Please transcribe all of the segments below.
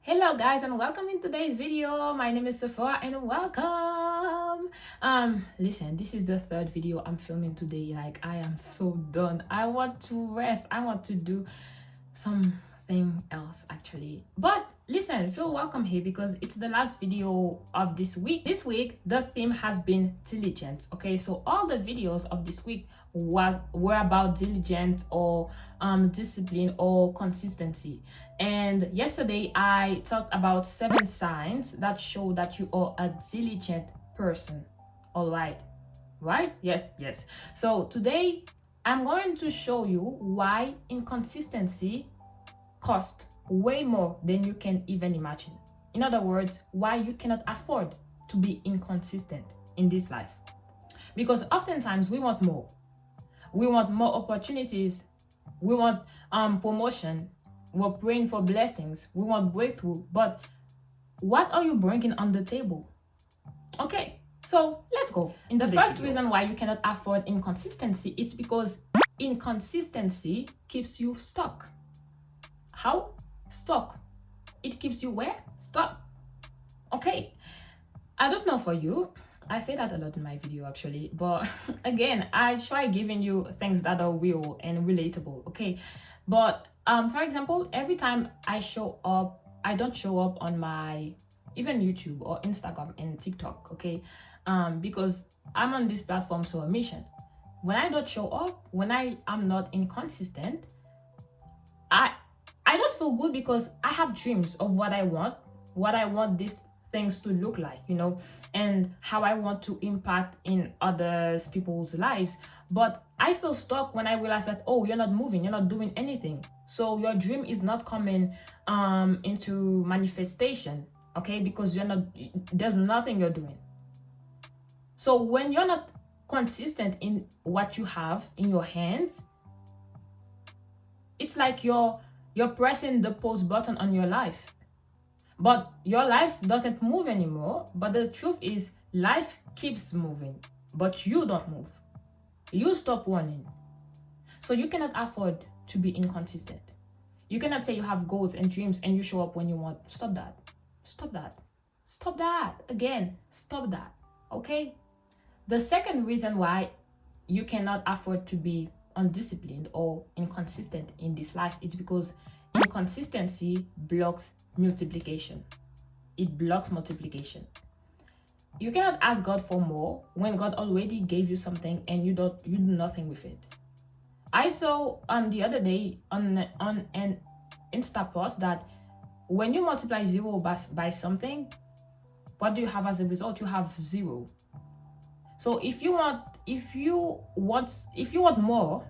Hello guys and welcome in today's video. My name is Sephora and welcome. Listen, this is the third video I'm filming today. Like, I am so done. I want to rest. I want to do something else actually. But listen, feel welcome here because it's the last video of this week. This week the theme has been diligence. Okay, so all the videos of this week were about diligence or discipline or consistency. And yesterday I talked about 7 signs that show that you are a diligent person. All right, yes. So today I'm going to show you why inconsistency costs way more than you can even imagine. In other words, why you cannot afford to be inconsistent in this life. Because oftentimes we want more. We want more opportunities. We want promotion. We're praying for blessings. We want breakthrough. But what are you bringing on the table? Okay, so let's go. The first reason why you cannot afford inconsistency is because inconsistency keeps you stuck. How? Stuck. It keeps you where? Stuck. Okay. I don't know for you. I say that a lot in my video actually, but again, I try giving you things that are real and relatable, okay? But for example, every time I show up, I don't show up on my even YouTube or Instagram and TikTok, okay? Because I'm on this platform for a mission. When I don't show up, when I am not inconsistent, I don't feel good because I have dreams of what I want these things to look like, you know, and how I want to impact in others people's lives. But I feel stuck when I realize that, oh, you're not moving, you're not doing anything. So your dream is not coming into manifestation, okay? Because there's nothing you're doing. So when you're not consistent in what you have in your hands, it's like you're pressing the pause button on your life. But your life doesn't move anymore. But the truth is, life keeps moving, but you don't move. You stop running. So you cannot afford to be inconsistent. You cannot say you have goals and dreams and you show up when you want. Stop that. Stop that. Stop that. Again, stop that. Okay? The second reason why you cannot afford to be undisciplined or inconsistent in this life is because inconsistency blocks multiplication. It blocks multiplication. You cannot ask God for more when God already gave you something and you do nothing with it. I saw the other day on an Insta post that when you multiply 0 by something, what do you have as a result? You have 0. So if you want more,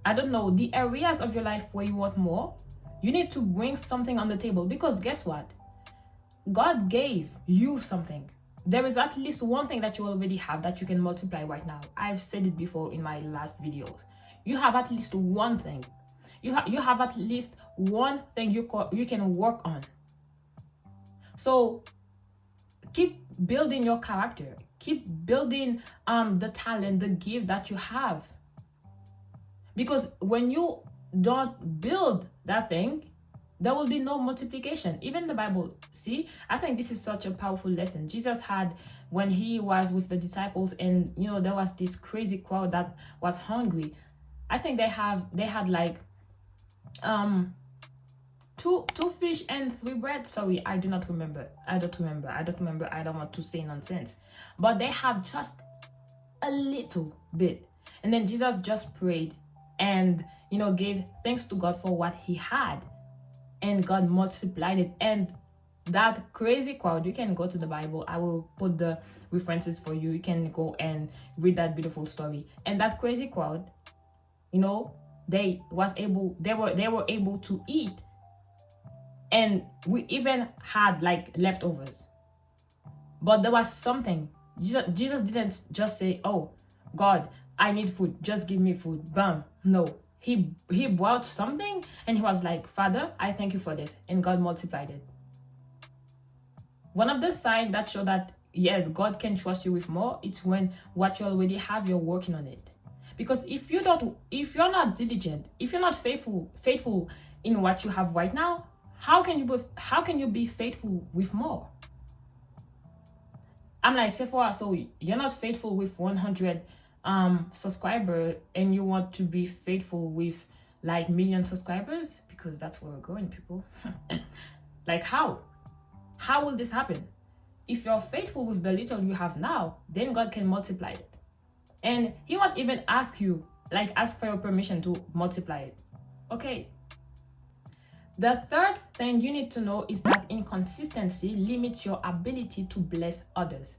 I don't know, the areas of your life where you want more, you need to bring something on the table, because guess what? God gave you something. There is at least one thing that you already have that you can multiply right now. I've said it before in my last videos. You have at least one thing. You have at least one thing you can work on. So keep building your character. Keep building the talent, the gift that you have. Because when you don't build that thing, there will be no multiplication. Even the Bible, see, I think this is such a powerful lesson Jesus had when he was with the disciples, and you know, there was this crazy crowd that was hungry. I think they had like 2 fish and 3 bread. Sorry, I don't remember. I don't want to say nonsense, but they have just a little bit, and then Jesus just prayed and, you know, gave thanks to God for what he had, and God multiplied it. And that crazy crowd, you can go to the Bible, I will put the references for you, you can go and read that beautiful story. And that crazy crowd, you know, they were able to eat, and we even had like leftovers. But there was something. Jesus didn't just say, oh God, I need food, just give me food, bam. No, he brought something and he was like, Father, I thank you for this, and God multiplied it. One of the signs that show that yes, God can trust you with more, it's when what you already have, you're working on it. Because if you're not diligent, if you're not faithful in what you have right now, how can you be faithful with more? I'm like, Sephora, so you're not faithful with 100 subscriber and you want to be faithful with like million subscribers? Because that's where we're going, people. Like, how will this happen? If you're faithful with the little you have now, then God can multiply it, and he won't even ask for your permission to multiply it. Okay. The third thing you need to know is that inconsistency limits your ability to bless others.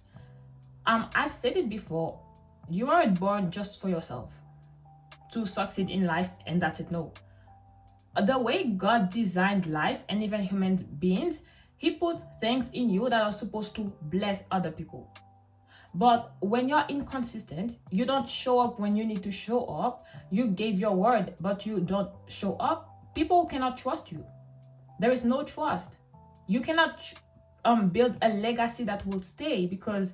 I've said it before, you aren't born just for yourself to succeed in life and that's it. No. The way God designed life and even human beings, he put things in you that are supposed to bless other people. But when you're inconsistent, you don't show up when you need to show up, you gave your word, but you don't show up, people cannot trust you. There is no trust. You cannot build a legacy that will stay, because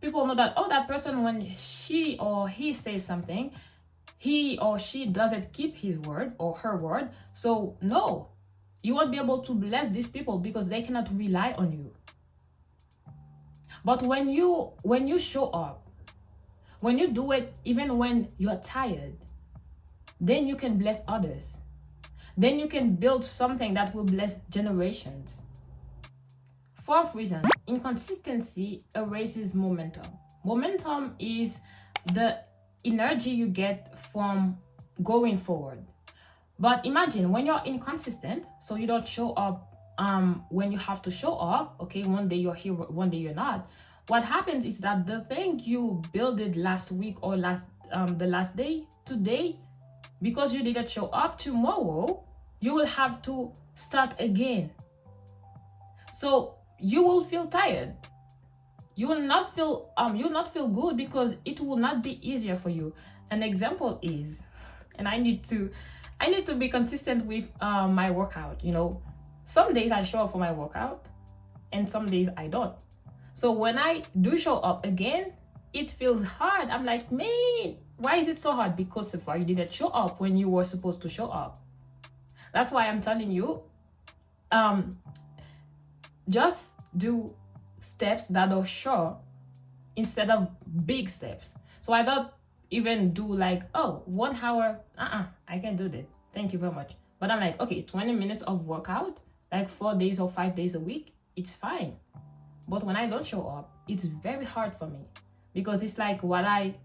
people know that, oh, that person, when she or he says something, he or she doesn't keep his word or her word. So no, you won't be able to bless these people because they cannot rely on you. But when you show up, when you do it even when you're tired, then you can bless others. Then you can build something that will bless generations. Fourth reason, inconsistency erases momentum. Momentum is the energy you get from going forward. But imagine when you're inconsistent, so you don't show up when you have to show up, okay, one day you're here, one day you're not. What happens is that the thing you built last week or the last day, today, because you didn't show up, tomorrow you will have to start again. So you will feel tired. You will not feel good because it will not be easier for you. An example is, and I need to be consistent with my workout, you know. Some days I show up for my workout and some days I don't. So when I do show up again, it feels hard. I'm like, man, why is it so hard? Because so far you didn't show up when you were supposed to show up. That's why I'm telling you, just do steps that are short instead of big steps. So I don't even do like, oh, 1 hour, I can't do that. Thank you very much. But I'm like, okay, 20 minutes of workout, like 4 days or 5 days a week, it's fine. But when I don't show up, it's very hard for me, because it's like what I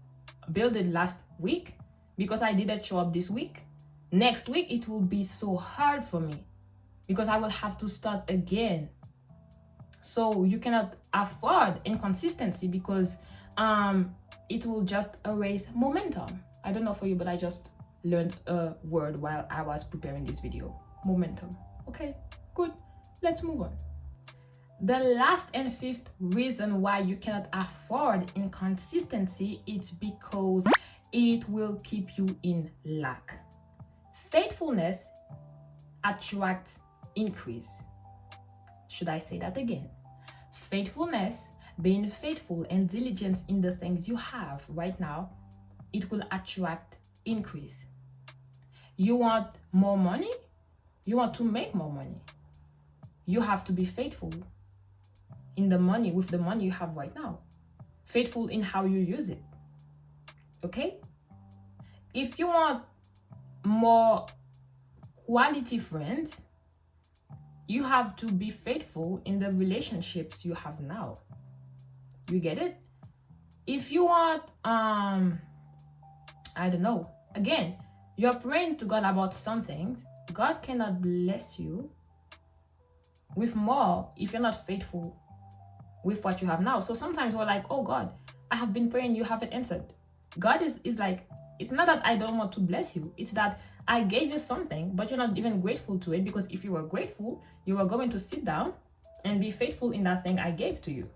built last week, because I didn't show up this week. Next week, it will be so hard for me because I will have to start again. So you cannot afford inconsistency because it will just erase momentum. I don't know for you, but I just learned a word while I was preparing this video. Momentum. Okay, good. Let's move on. The last and fifth reason why you cannot afford inconsistency is because it will keep you in lack. Faithfulness attracts increase. Should I say that again? Faithfulness, being faithful and diligence in the things you have right now, it will attract increase. You want more money? You want to make more money? You have to be faithful in the money, with the money you have right now. Faithful in how you use it. Okay? If you want more quality friends, you have to be faithful in the relationships you have now. You get it? If you want, I don't know, again, you're praying to God about some things, God cannot bless you with more if you're not faithful with what you have now. So sometimes we're like, oh God, I have been praying, you haven't answered. God is like, it's not that I don't want to bless you, it's that I gave you something, but you're not even grateful to it, because if you were grateful, you were going to sit down and be faithful in that thing I gave to you.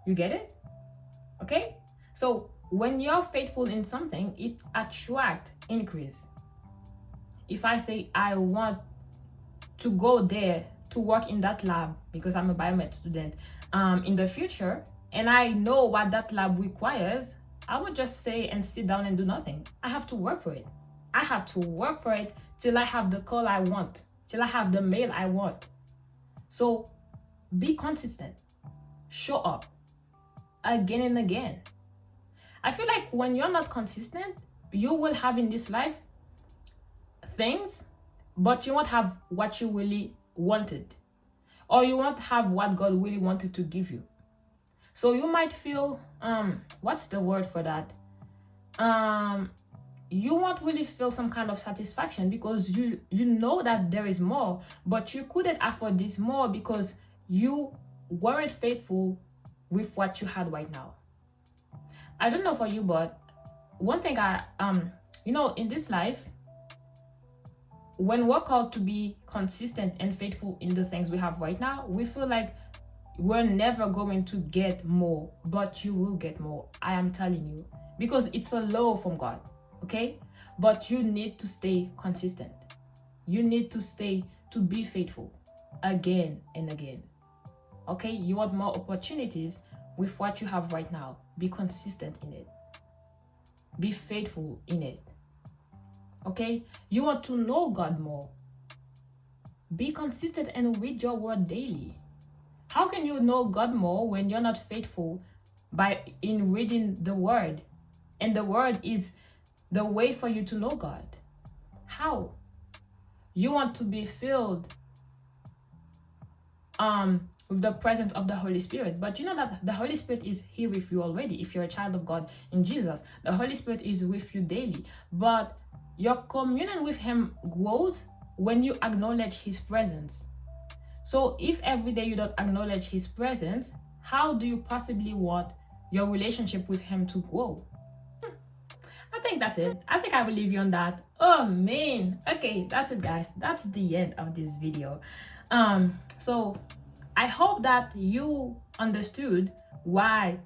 You get it? Okay? So when you're faithful in something, it attracts increase. If I say I want to go there to work in that lab because I'm a biomed student in the future, and I know what that lab requires, I would just say and sit down and do nothing. I have to work for it. I have to work for it till I have the call I want, till I have the male I want. So be consistent. Show up again and again. I feel like when you're not consistent, you will have in this life things, but you won't have what you really wanted, or you won't have what God really wanted to give you. So you might feel what's the word for that? You won't really feel some kind of satisfaction because you know that there is more, but you couldn't afford this more because you weren't faithful with what you had right now. I don't know for you, but one thing in this life, when we're called to be consistent and faithful in the things we have right now, we feel like we're never going to get more, but you will get more. I am telling you, because it's a law from God, okay? But you need to stay consistent. You need to be faithful again and again, okay? You want more opportunities with what you have right now. Be consistent in it. Be faithful in it. Okay, you want to know God more. Be consistent and read your word daily. How can you know God more when you're not faithful in reading the word? And the word is the way for you to know God. How? You want to be filled with the presence of the Holy Spirit, but you know that the Holy Spirit is here with you already. If you're a child of God in Jesus, the Holy Spirit is with you daily, but your communion with him grows when you acknowledge his presence. So if every day you don't acknowledge his presence, how do you possibly want your relationship with him to grow? I think that's it. I think I will leave you on that. Oh man. Okay, that's it, guys. That's the end of this video. So I hope that you understood why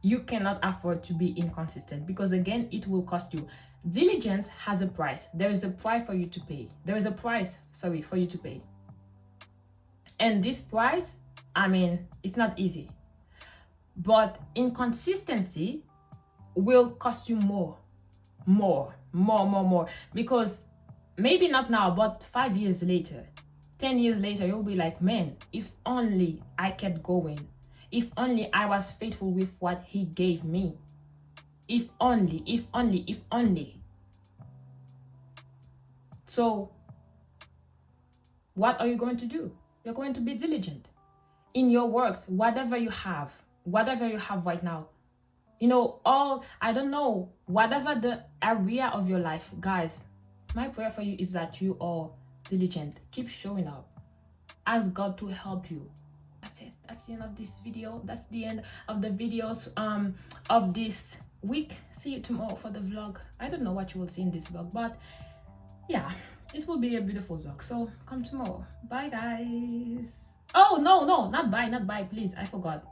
you cannot afford to be inconsistent, because again, it will cost you. Diligence has a price. There is a price for you to pay. There is a price, for you to pay. And this price, it's not easy. But inconsistency will cost you more. Because maybe not now, but 5 years later, 10 years later, you'll be like, man, if only I kept going. If only I was faithful with what he gave me. If only. So, what are you going to do? You're going to be diligent in your works, whatever you have right now. Whatever the area of your life, guys, my prayer for you is that you are diligent. Keep showing up. Ask God to help you. That's it. That's the end of this video. That's the end of the videos of this week. See you tomorrow for the vlog. I don't know what you will see in this vlog, but yeah, it will be a beautiful vlog. So come tomorrow. Bye, guys. Oh no, not bye, please. I forgot.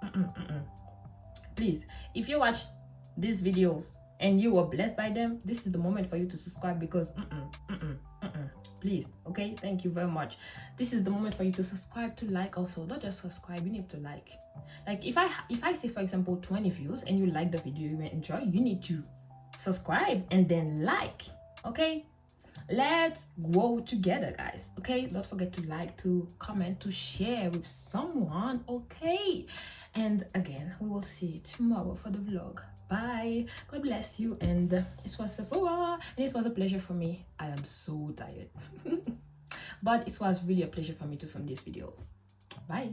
Please, if you watch these videos and you were blessed by them, this is the moment for you to subscribe, because please, okay? Thank you very much. This is the moment for you to subscribe, to like also. Not just subscribe, you need to like. Like if I say, for example, 20 views and you like the video, you enjoy, you need to subscribe and then like, okay? Let's grow together, guys, okay? Don't forget to like, to comment, to share with someone, okay? And again, we will see you tomorrow for the vlog. Bye. God bless you. And it was Sephora, and it was a pleasure for me. I am so tired. But it was really a pleasure for me to film this video. Bye.